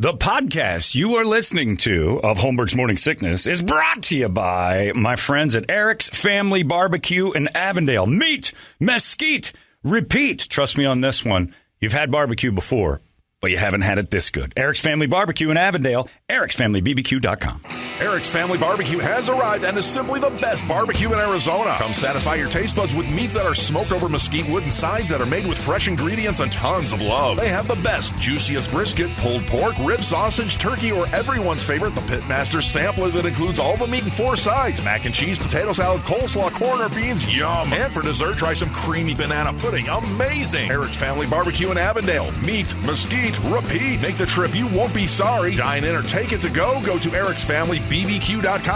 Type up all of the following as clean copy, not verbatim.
The podcast you are listening to of Holmberg's Morning Sickness is brought to you by my friends at Eric's Family Barbecue in Avondale. Meet, mesquite, repeat. Trust me on this one. You've had barbecue before, but you haven't had it this good. Eric's Family Barbecue in Avondale, ericsfamilybbq.com. Eric's Family Barbecue has arrived and is simply the best barbecue in Arizona. Come satisfy your taste buds with meats that are smoked over mesquite wood and sides that are made with fresh ingredients and tons of love. They have the best, juiciest brisket, pulled pork, rib sausage, turkey, or everyone's favorite, the Pitmaster Sampler that includes all the meat and 4 sides, mac and cheese, potato salad, coleslaw, corn, or beans, yum. And for dessert, try some creamy banana pudding, amazing. Eric's Family Barbecue in Avondale. Meat, mesquite, repeat. Make the trip, you won't be sorry. Dine in or take it to go. Go to ericsfamilybbq.com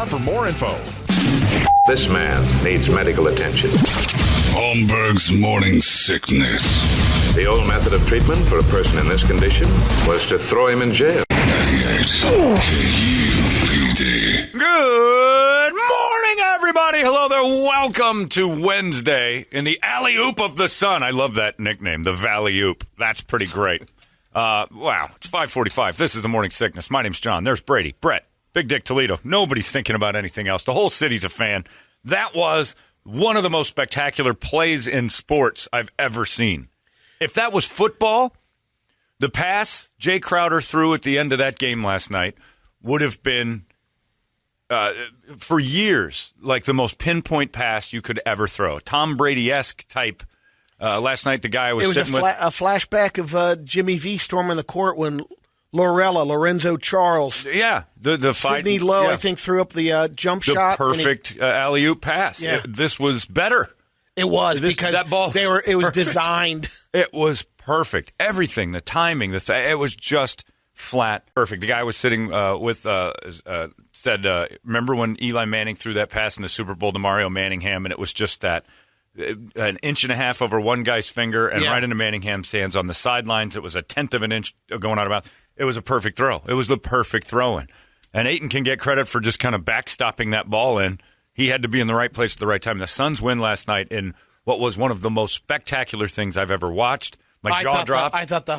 for more info. This man needs medical attention. Holmberg's Morning Sickness. The old method of treatment for a person in this condition was to throw him in jail. 98 KUPD. Good morning, everybody. Hello there. Welcome to Wednesday in the alley-oop of the sun. I love that nickname, the Valley-oop. That's pretty great. Wow, it's 5:45. This is the Morning Sickness. My name's John. There's Brady, Brett, Big Dick Toledo. Nobody's thinking about anything else. The whole city's a fan. That was one of the most spectacular plays in sports I've ever seen. If that was football, the pass Jay Crowder threw at the end of that game last night would have been, for years, like the most pinpoint pass you could ever throw. Tom Brady-esque type. Last night, the guy I was sitting with. It was a flashback of Jimmy V storming the court when Lorenzo Charles. Yeah, the fight. Sidney Lowe, yeah. I think, threw up the jump shot. The perfect alley-oop pass. Yeah. This was better. It was because that ball it was designed. It was perfect. Everything, the timing, it was just flat perfect. The guy I was sitting with said, remember when Eli Manning threw that pass in the Super Bowl to Mario Manningham, and it was just that. An inch and a half over one guy's finger and right into Manningham's hands on the sidelines. It was a tenth of an inch going out of bounds. It was a perfect throw. It was the perfect throw-in. And Ayton can get credit for just kind of backstopping that ball in. He had to be in the right place at the right time. The Suns win last night in what was one of the most spectacular things I've ever watched. My jaw dropped. I thought the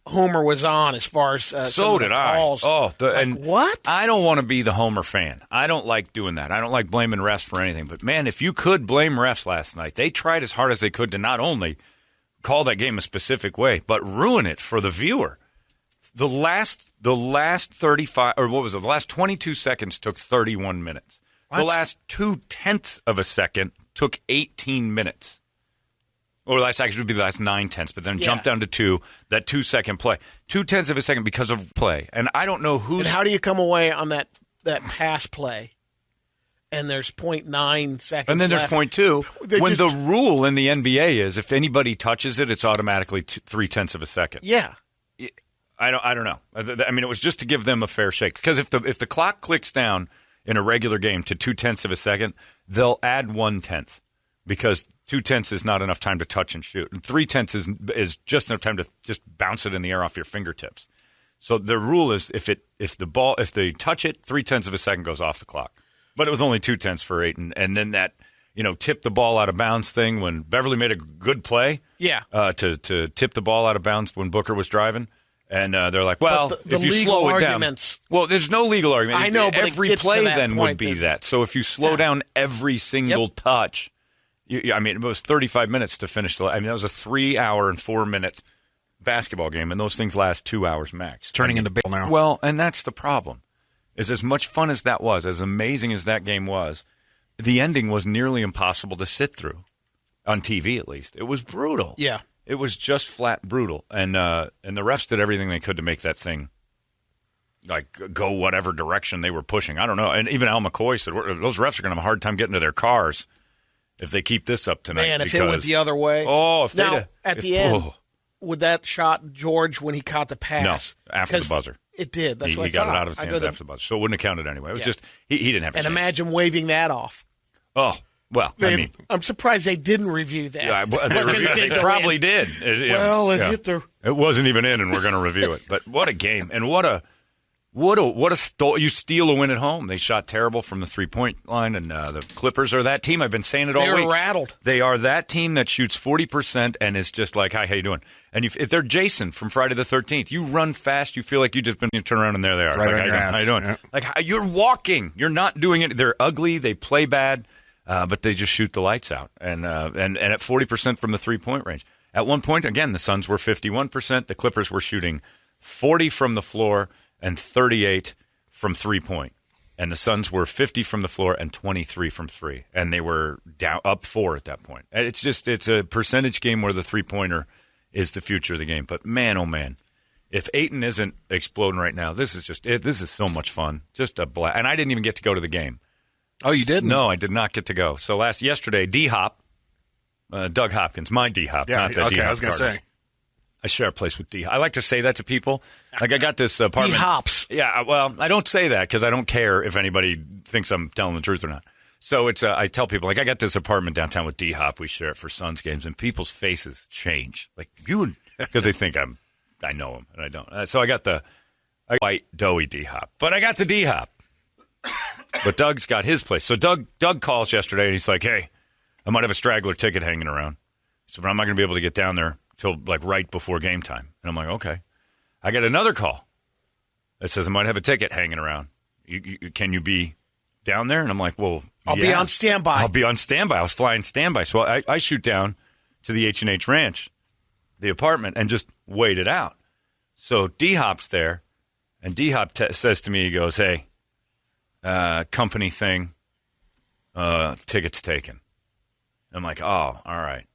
Homer was on as far as so did I. Calls. What? I don't want to be the Homer fan. I don't like doing that. I don't like blaming refs for anything. But man, if you could blame refs last night, they tried as hard as they could to not only call that game a specific way, but ruin it for the viewer. The last 35 or what was it? The last 22 seconds took 31 minutes. What? The last 0.2 of a second took 18 minutes. Or last actually would be the last 9/10, but then jump down to 2, that 2-second play. 0.2 of a second because of play. And I don't know who's... And how do you come away on that pass play? And there's 0.9 seconds And then there's left. 0.2. When the rule in the NBA is if anybody touches it, it's automatically 0.3 of a second. Yeah. I don't know. I mean, it was just to give them a fair shake. Because if the clock clicks down in a regular game to 0.2 of a second, they'll add 1/10. Because 0.2 is not enough time to touch and shoot. And 0.3 is just enough time to just bounce it in the air off your fingertips. So the rule is if they touch it, 0.3 of a second goes off the clock. But it was only 0.2 for Ayton. And then that, tip the ball out of bounds thing when Beverly made a good play. Yeah. To tip the ball out of bounds when Booker was driving. And they're like, well, the if you legal slow it arguments, down. Well, there's no legal argument. I know, but every play then would be that. So if you slow down every single touch. It was 35 minutes to finish. That was a 3-hour and 4-minute basketball game, and those things last 2 hours max. Turning into bail now. Well, and that's the problem. Is as much fun as that was, as amazing as that game was, the ending was nearly impossible to sit through, on TV at least. It was brutal. Yeah. It was just flat brutal, and the refs did everything they could to make that thing go whatever direction they were pushing. I don't know. And even Al McCoy said those refs are going to have a hard time getting to their cars if they keep this up tonight. Man, if it went the other way. Oh, at the end, would that shot George when he caught the pass? No, after the buzzer. It did. That's what I thought. He got it out of his hands after the buzzer, so it wouldn't have counted anyway. It was just he didn't have a chance. And imagine waving that off. Oh, well, I'm surprised they didn't review that. Yeah, they probably did. Hit there. It wasn't even in, and we're going to review it. But what a game, and what a What a you steal a win at home. They shot terrible from the 3-point line, and the Clippers are that team. I've been saying it all week. They were rattled. They are that team that shoots 40% and is just like, hi, how you doing? And if they're Jason from Friday the 13th, you run fast, you feel like you turn around and there they are. Right like, on your ass. How you doing? Yeah. Like, you're walking. You're not doing it. They're ugly. They play bad, but they just shoot the lights out. And at 40% from the 3-point range. At one point, again, the Suns were 51%. The Clippers were shooting 40 from the floor and 38 from 3-point. And the Suns were 50 from the floor and 23 from 3. And they were down up 4 at that point. It's a percentage game where the 3-pointer is the future of the game. But man, oh man, if Ayton isn't exploding right now, this is so much fun. Just a blast. And I didn't even get to go to the game. Oh, you didn't? No, I did not get to go. So yesterday, D-Hop, Doug Hopkins, my D-Hop, Yeah, not the okay, D-Hop I was going to say. I share a place with D. I like to say that to people. Like, I got this apartment. D-Hops. Yeah, well, I don't say that because I don't care if anybody thinks I'm telling the truth or not. So I tell people, like, I got this apartment downtown with D-Hop. We share it for Suns games, and people's faces change. Like, because they think I know him, and I don't. So I got the white, doughy D-Hop. But I got the D-Hop. But Doug's got his place. So Doug calls yesterday, and he's like, hey, I might have a straggler ticket hanging around. So, but I'm not going to be able to get down there till like right before game time. And I'm like, okay. I get another call that says I might have a ticket hanging around. Can you be down there? And I'm like, well, I'll be on standby. I'll be on standby. I was flying standby. So I shoot down to the H&H Ranch, the apartment, and just wait it out. So D-Hop's there, and D-Hop says to me, he goes, hey, company thing, tickets taken. I'm like, oh, all right.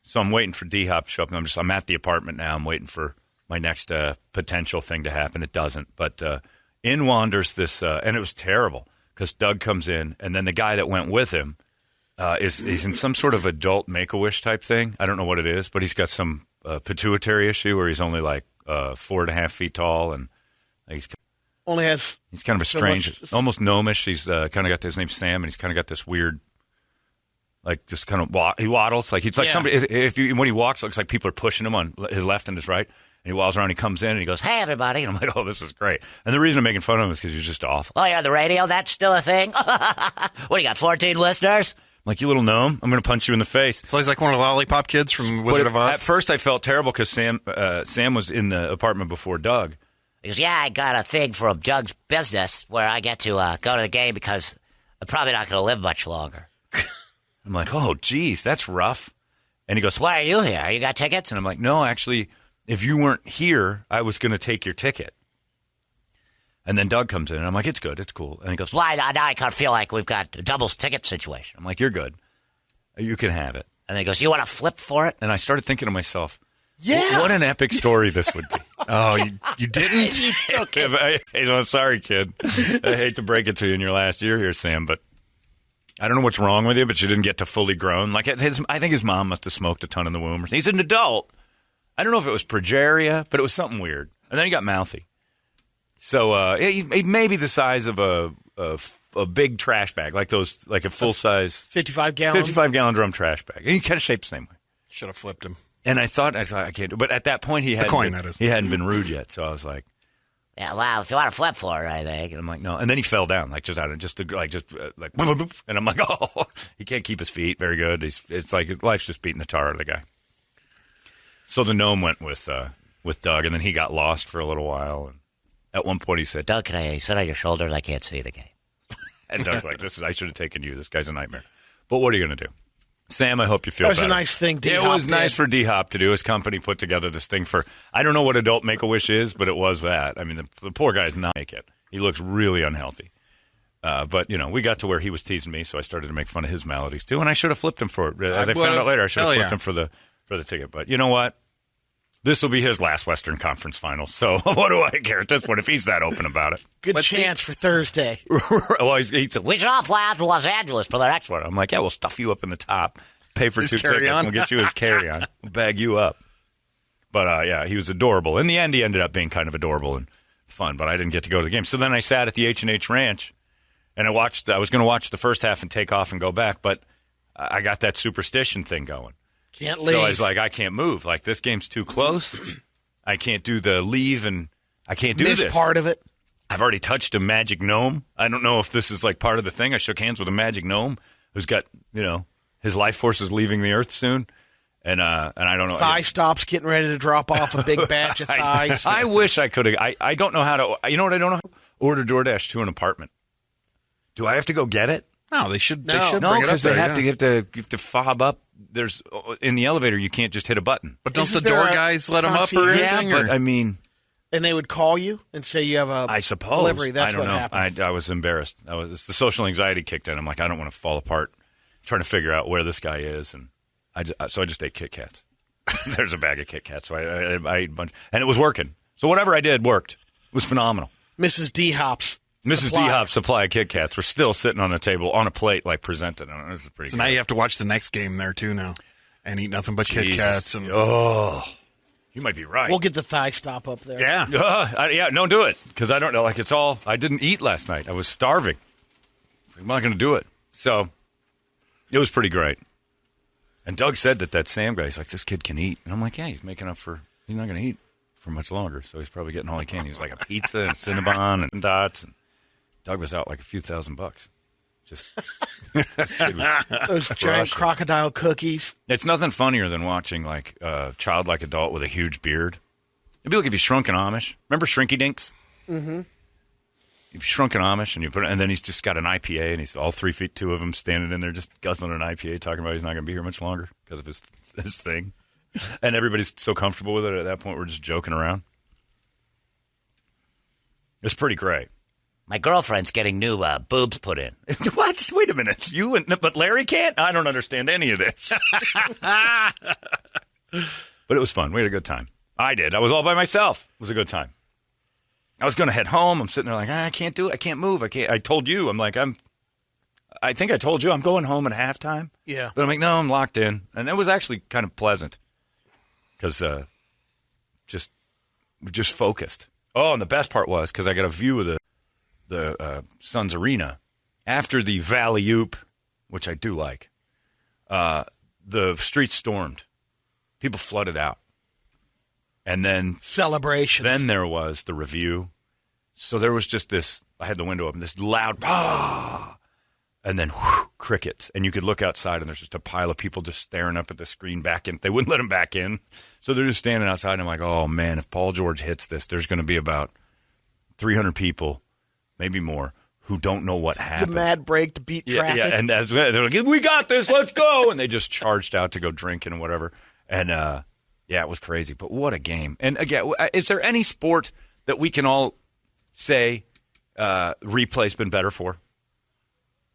So I'm waiting for D-Hop to show up. And I'm at the apartment now. I'm waiting for my next potential thing to happen. It doesn't. But in wanders this, and it was terrible because Doug comes in, and then the guy that went with him is in some sort of adult Make-A-Wish type thing. I don't know what it is, but he's got some pituitary issue where he's only like 4.5 feet tall, and he's kind of a strange, almost gnomish. He's kind of got his name's Sam, and he's kind of got this weird. Like, just kind of, he waddles. Like, he's like somebody, when he walks, it looks like people are pushing him on his left and his right. And he waddles around, he comes in, and he goes, hey, everybody. And I'm like, oh, this is great. And the reason I'm making fun of him is because he's just awful. Oh, you're on the radio? That's still a thing? What, you got 14 listeners? I'm like, you little gnome, I'm going to punch you in the face. So he's like one of the lollipop kids from Wizard of Oz? At first, I felt terrible because Sam was in the apartment before Doug. He goes, yeah, I got a thing for Doug's business where I get to go to the game because I'm probably not going to live much longer. I'm like, oh, geez, that's rough. And he goes, why are you here? You got tickets? And I'm like, no, actually, if you weren't here, I was going to take your ticket. And then Doug comes in, and I'm like, it's good, it's cool. And he goes, why? Now I kind of feel like we've got a doubles ticket situation. I'm like, you're good. You can have it. And then he goes, you want to flip for it? And I started thinking to myself, yeah, what an epic story this would be. Oh, you didn't? You took it. I'm sorry, kid. I hate to break it to you in your last year here, Sam, but I don't know what's wrong with you, but you didn't get to fully grown. Like, I think his mom must have smoked a ton in the womb. He's an adult. I don't know if it was progeria, but it was something weird. And then he got mouthy. So he may be the size of a big trash bag, like a full size 55-gallon drum trash bag. He kind of shaped the same way. Should have flipped him. And I thought I can't do it. But at that point, he hadn't been rude yet. So I was like, yeah, well, if you want to flip for it, I think. And I'm like, no. And then he fell down, like and I'm like, oh, he can't keep his feet very good. It's like life's just beating the tar out of the guy. So the gnome went with Doug, and then he got lost for a little while. And at one point, he said, Doug, can I sit on your shoulder? I can't see the game. And Doug's like, I should have taken you. This guy's a nightmare. But what are you going to do? Sam, I hope you feel better. That was better. a nice thing D-Hop It was did. nice for D-Hop to do. His company put together this thing for, I don't know what adult Make-A-Wish is, but it was that. I mean, the poor guy's not make it. He looks really unhealthy. But, we got to where he was teasing me, so I started to make fun of his maladies, too. And I should have flipped him for it. As I found out later, I should have flipped him for the ticket. But you know what? This will be his last Western Conference Finals. So what do I care at this point if he's that open about it? Good chance for Thursday. Well, he said, we should all fly out to Los Angeles for the next one. I'm like, yeah, we'll stuff you up in the top. Pay for 2 tickets, and we'll get you his carry-on. We'll bag you up. But, yeah, he was adorable. In the end, he ended up being kind of adorable and fun, but I didn't get to go to the game. So then I sat at the H&H Ranch, and I was going to watch the first half and take off and go back, but I got that superstition thing going. Can't leave. So I was like, I can't move. Like, this game's too close. I can't do the leave, and I can't do Miss this. part of it. I've already touched a magic gnome. I don't know if this is like part of the thing. I shook hands with a magic gnome who's got, his life force is leaving the earth soon. And I don't know. Thigh stops getting ready to drop off a big batch of thighs. I wish I could have. I don't know how to. You know what I don't know? Order DoorDash to an apartment. Do I have to go get it? No, they should. No. They should No, bring it up because there. you have to fob up. There's in the elevator. You can't just hit a button. But don't Isn't the door there a guys let them up or concierge? anything? Yeah, but or? I mean, And they would call you and say you have a I suppose delivery. That's I don't what know. happens. I was embarrassed. It's the social anxiety kicked in. I'm like, I don't want to fall apart trying to figure out where this guy is, and so I just ate Kit Kats. There's a bag of Kit Kats, so I ate a bunch, and it was working. So whatever I did worked. It was phenomenal. Mrs. D Hop's supply. D Hop's supply of Kit Kats were still sitting on the table on a plate, like presented. This is pretty. So good. now you have to watch the next game there too now, and eat nothing but Kit Jesus. Kats. And You might be right. We'll get the thigh stop up there. yeah, Yeah, don't do it because I don't know. Like it's all. I didn't eat last night. I was starving. I'm not going to do it. So it was pretty great. And Doug said that Sam guy, he's like, this kid can eat. And I'm like, yeah, he's making up for, he's not going to eat for much longer. So he's probably getting all he can. He was like a pizza and Cinnabon and dots. And Doug was out like a few $1,000. Just Those giant crocodile cookies. It's nothing funnier than watching like a childlike adult with a huge beard. It'd be like if you shrunk an Amish. Remember Shrinky Dinks? Mm-hmm. You've shrunk an Amish and you put it, and then he's just got an IPA and he's all 3 feet 2 of them standing in there just guzzling an IPA, talking about he's not going to be here much longer because of his thing. And everybody's so comfortable with it at that point we're just joking around. It's pretty great. My girlfriend's getting new boobs put in. What? Wait a minute. But Larry can't? I don't understand any of this. But it was fun. We had a good time. I did. I was all by myself. It was a good time. I was going to head home. I'm sitting there like, I can't do it. I can't move. I can't. I told you. I'm like, I think I told you I'm going home at halftime. Yeah. But I'm like, no, I'm locked in. And it was actually kind of pleasant because just focused. Oh, and the best part was because I got a view of the Suns Arena after the Valley Oop, which I do like. The streets stormed. People flooded out. And then Celebrations. Then there was the review. So there was just this, I had the window open, this loud, ah, and then crickets. And you could look outside and there's just a pile of people just staring up at the screen back in. They wouldn't let them back in. So they're just standing outside and I'm like, oh man, if Paul George hits this, there's going to be about 300 people, maybe more, who don't know what happened. The mad break to beat traffic. Yeah, and they're like, we got this, let's go. And they just charged out to go drinking and whatever. And, yeah, it was crazy. But what a game. And again, is there any sport that we can all say replay's been better for?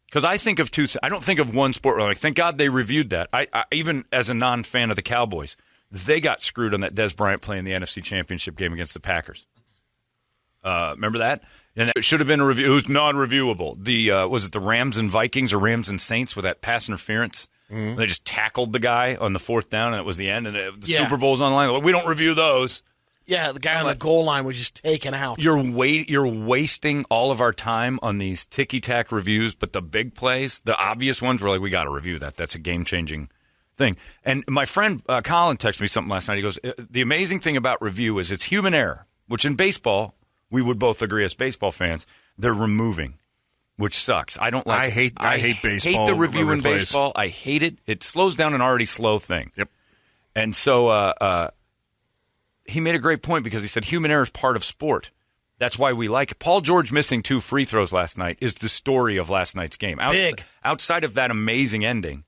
Because I think of I don't think of one sport where I'm like, thank God they reviewed that. I even as a non-fan of the Cowboys, they got screwed on that Des Bryant playing the NFC Championship game against the Packers. Remember that? And it should have been a review. It was non-reviewable. Was it the Rams and Vikings or Rams and Saints with that pass interference? Mm-hmm. They just tackled the guy on the 4th down, and it was the end. And the Super Bowl's online. Like, we don't review those. Yeah, the guy on the goal line was just taken out. You're wasting all of our time on these ticky-tack reviews, but the big plays, the obvious ones, we're like, we got to review that. That's a game-changing thing. And my friend Colin texted me something last night. He goes, the amazing thing about review is it's human error, which in baseball, we would both agree as baseball fans, they're removing. Which sucks. I don't like. I hate baseball. Hate the review in replays. baseball. I hate it. It slows down an already slow thing. Yep. And so he made a great point because he said human error is part of sport. That's why we like it. Paul George missing 2 free throws last night is the story of last night's game. Outside of that amazing ending,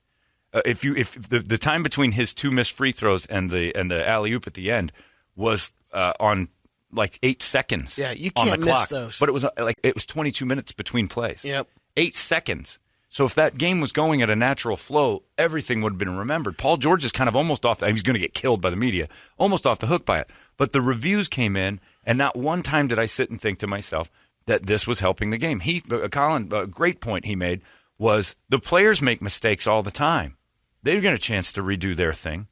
if the time between his 2 missed free throws and the alley oop at the end was on like 8 seconds. Yeah, you on can't the miss clock. those. But it was 22 minutes between plays. Yep. 8 seconds. So if that game was going at a natural flow, everything would have been remembered. Paul George is kind of almost off. He's going to get killed by the media, almost off the hook by it. But the reviews came in, and not one time did I sit and think to myself that this was helping the game. Colin, a great point he made was the players make mistakes all the time. They don't get a chance to redo their thing.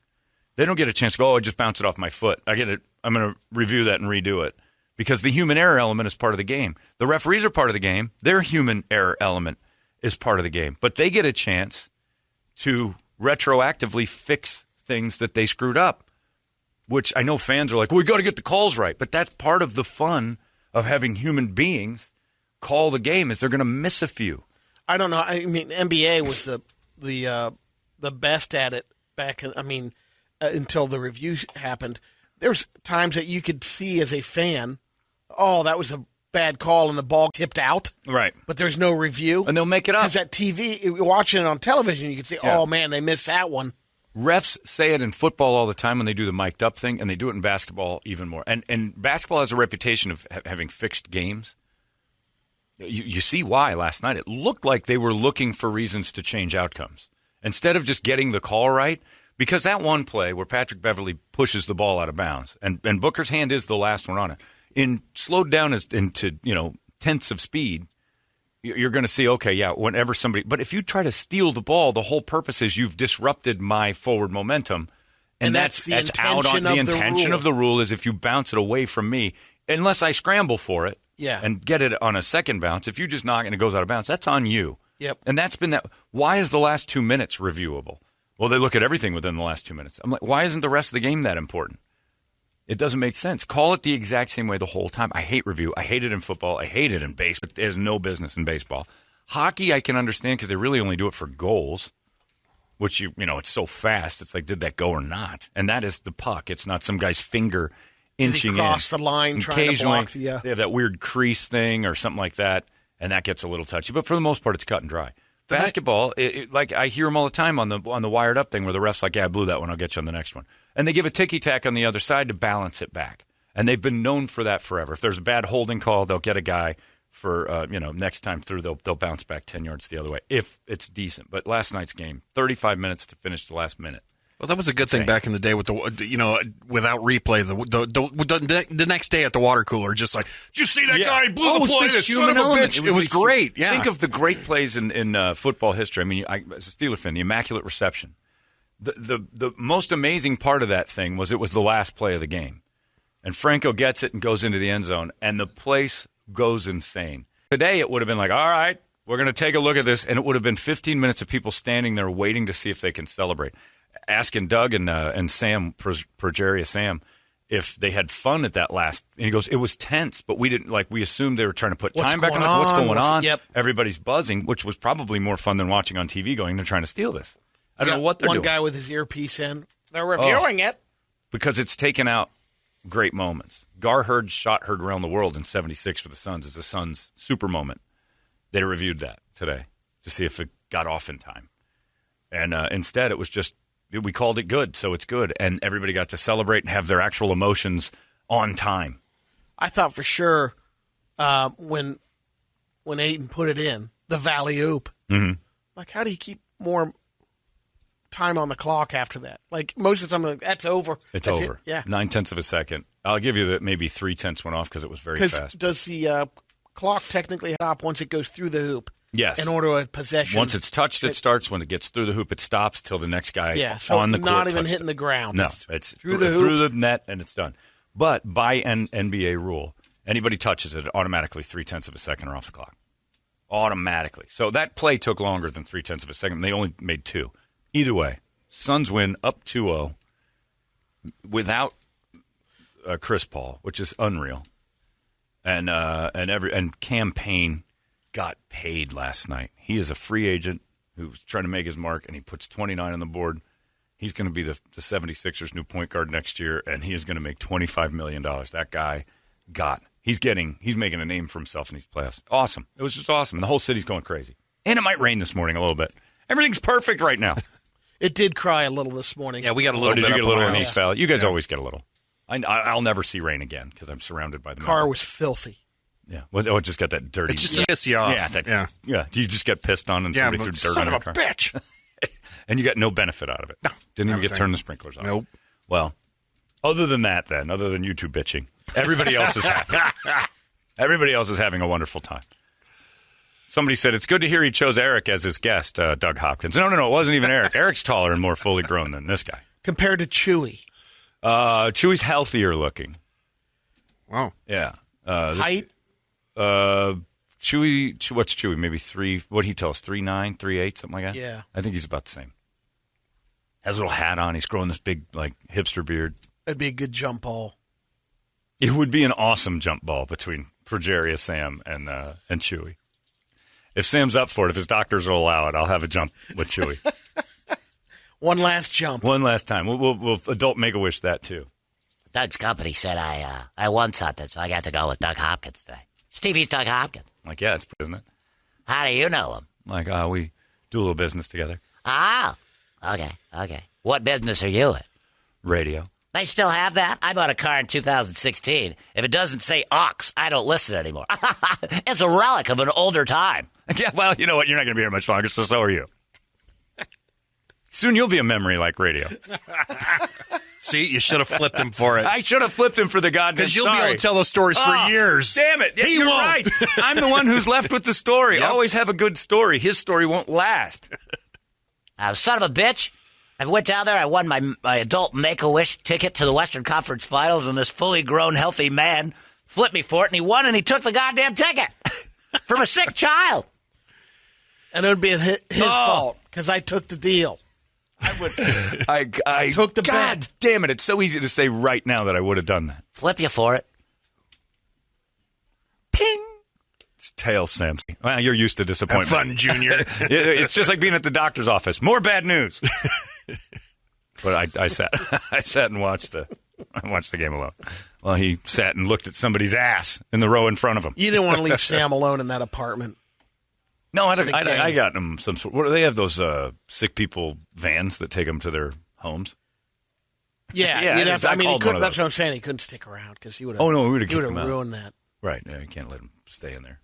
They don't get a chance to go, I just bounced it off my foot. I get it. I'm going to review that and redo it. Because the human error element is part of the game. The referees are part of the game. Their human error element is part of the game. But they get a chance to retroactively fix things that they screwed up, which I know fans are like, well, we got to get the calls right. But that's part of the fun of having human beings call the game is they're going to miss a few. I don't know. I mean, NBA was the best at it back. Until the review happened. There's times that you could see as a fan, oh, that was a bad call and the ball tipped out. Right. But there's no review. And they'll make it up. Because that TV, watching it on television, you can see, oh, man, they missed that one. Refs say it in football all the time when they do the mic'd up thing, and they do it in basketball even more. And basketball has a reputation of having fixed games. You see why last night. It looked like they were looking for reasons to change outcomes. Instead of just getting the call right, because that one play where Patrick Beverly pushes the ball out of bounds, and Booker's hand is the last one on it, slowed down into tenths of speed, you're going to see, okay, yeah, whenever somebody – but if you try to steal the ball, the whole purpose is you've disrupted my forward momentum, and that's out on the intention of the rule is if you bounce it away from me, unless I scramble for it and get it on a second bounce, if you just knock it and it goes out of bounds, that's on you. Yep. And that's been that – why is the last 2 minutes reviewable? Well, they look at everything within the last 2 minutes. I'm like, why isn't the rest of the game that important? It doesn't make sense. Call it the exact same way the whole time. I hate review. I hate it in football. I hate it in baseball. There's no business in baseball. Hockey, I can understand because they really only do it for goals, which, it's so fast. It's like, did that go or not? And that is the puck. It's not some guy's finger inching in. Cross the line, trying to block the... They have that weird crease thing or something like that, and that gets a little touchy. But for the most part, it's cut and dry. Basketball, like I hear them all the time on the wired up thing where the ref's like, yeah, I blew that one. I'll get you on the next one. And they give a ticky-tack on the other side to balance it back. And they've been known for that forever. If there's a bad holding call, they'll get a guy for, next time through, they'll bounce back 10 yards the other way if it's decent. But last night's game, 35 minutes to finish the last minute. Well, that was a good thing back in the day with without replay. The next day at the water cooler, just like, did you see that guy? He blew the play. That son of a bitch. It was great. Yeah. Think of the great plays in football history. I mean, as a Steeler fan, the immaculate reception. The most amazing part of that thing was it was the last play of the game, and Franco gets it and goes into the end zone, and the place goes insane. Today, it would have been like, all right, we're going to take a look at this, and it would have been 15 minutes of people standing there waiting to see if they can celebrate. Asking Doug and Sam, Progeria Sam, if they had fun at that last. And he goes, it was tense, but we didn't, we assumed they were trying to put time back on it. What's going on? Yep. Everybody's buzzing, which was probably more fun than watching on TV going, they're trying to steal this. I don't know what they're doing. One guy with his earpiece in. They're reviewing it. Because it's taken out great moments. Gar Heard's shot heard around the world in 76 for the Suns is the Suns' super moment. They reviewed that today to see if it got off in time. And instead, it was just, we called it good, so it's good. And everybody got to celebrate and have their actual emotions on time. I thought for sure when Aiden put it in, the Valley Oop, how do you keep more time on the clock after that? Most of the time, that's over. It's that's over. It. Yeah. 0.9 of a second. I'll give you that maybe 0.3 went off because it was very fast. Does the clock technically stop once it goes through the hoop? Yes. In order of possession. Once it's touched, it starts. When it gets through the hoop, it stops till the next guy on the court. Not even hitting the ground. No, it's through the net, and it's done. But by an NBA rule, anybody touches it, automatically 0.3 of a second are off the clock. Automatically. So that play took longer than 0.3 of a second. They only made 2. Either way, Suns win up 2-0 without Chris Paul, which is unreal. And Campaign got paid last night. He is a free agent who's trying to make his mark, and he puts 29 on the board. He's going to be the 76ers' new point guard next year, and he is going to make $25 million. That guy he's making a name for himself in these playoffs. Awesome. It was just awesome. And the whole city's going crazy. And it might rain this morning a little bit. Everything's perfect right now. It did cry a little this morning. Yeah, we got a little bit. Did you get a little in East Valley? You guys always get a little. I'll never see rain again because I'm surrounded by the car was filthy. Yeah, well, it just got that dirty. It just piss you off. Yeah. Do you just get pissed on and somebody threw dirt on your car? Bitch. And you got no benefit out of it. No, didn't even turn the sprinklers on. Nope. Well, other than you two bitching, everybody else is happy. Everybody else is having a wonderful time. Somebody said it's good to hear he chose Eric as his guest, Doug Hopkins. No, it wasn't even Eric. Eric's taller and more fully grown than this guy. Compared to Chewy. Chewy's healthier looking. Wow. Yeah. Height? Chewy, what's Chewy? Maybe 3, what'd he tell us, 3'9", 3'8", something like that? Yeah. I think he's about the same. Has a little hat on. He's growing this big, hipster beard. That'd be a good jump ball. It would be an awesome jump ball between for Jerry as Sam and Chewy. If Sam's up for it, if his doctors will allow it, I'll have a jump with Chewy. One last jump. One last time. We'll adult Make-A-Wish that, too. Doug's company said I won something, so I got to go with Doug Hopkins today. Stevie's Doug Hopkins. Like, yeah, it's isn't it? How do you know him? Like, we do a little business together. Ah, okay. What business are you in? Radio. They still have that? I bought a car in 2016. If it doesn't say Ox, I don't listen anymore. It's a relic of an older time. Yeah, well, you know what? You're not going to be here much longer, so are you. Soon you'll be a memory like radio. See, you should have flipped him for it. I should have flipped him for the goddamn because you'll be able to tell those stories for years. Damn it. Yeah, you're right. I'm the one who's left with the story. Yep. Always have a good story. His story won't last. Son of a bitch. I went down there. I won my adult Make-A-Wish ticket to the Western Conference Finals, and this fully grown, healthy man flipped me for it, and he won, and he took the goddamn ticket from a sick child. And it would be his fault because I took the deal. I took the God bet. Damn it. It's so easy to say right now that I would have done that. Flip you for it. Ping. It's tail Sam. Well, you're used to disappointment. Have fun, Junior. It's just like being at the doctor's office. More bad news. But I sat and watched the game alone. Well, he sat and looked at somebody's ass in the row in front of him. You didn't want to leave Sam alone in that apartment. No, I got him some sort. What do they have? Those sick people vans that take them to their homes. Yeah. That's what I'm saying. He couldn't stick around because he would have. Oh no, we would have ruined that. Right. Yeah, you can't let him stay in there.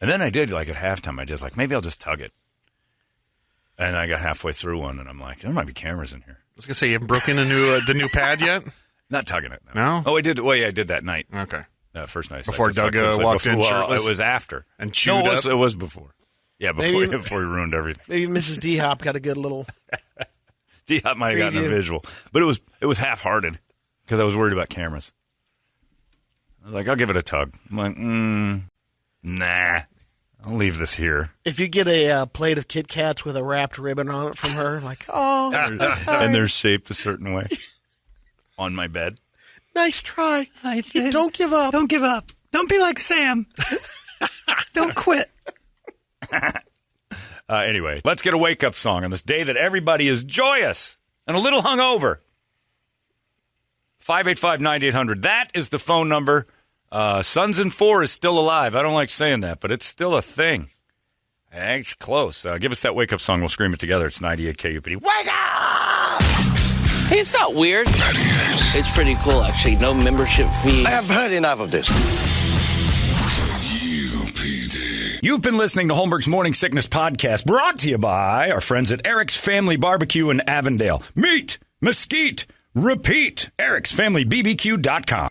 And then I did at halftime. I did maybe I'll just tug it. And I got halfway through one, and I'm like, there might be cameras in here. I was gonna say, you haven't broken the new pad yet? Not tugging it. No. Oh, I did. Well, yeah, I did that night. Okay. First night. Before Doug walked in shirtless? It was after. And chewed up? It was before. Yeah, before he ruined everything. Maybe Mrs. D-Hop got a good little... D-Hop might have gotten a visual. But it was half-hearted because I was worried about cameras. I was like, I'll give it a tug. I'm like, nah. I'll leave this here. If you get a plate of Kit Kats with a wrapped ribbon on it from her, and they're shaped a certain way on my bed. Nice try. Don't give up. Don't give up. Don't be like Sam. Don't quit. Anyway, let's get a wake-up song on this day that everybody is joyous and a little hungover. 585-9800. That is the phone number. Sons in 4 is still alive. I don't like saying that, but it's still a thing. It's close. Give us that wake-up song. We'll scream it together. It's 98 KUPD. Wake up! Hey, it's not weird. It's pretty cool, actually. No membership fee. I have heard enough of this. You've been listening to Holmberg's Morning Sickness Podcast, brought to you by our friends at Eric's Family Barbecue in Avondale. Meet, mesquite, repeat. Eric'sFamilyBBQ.com.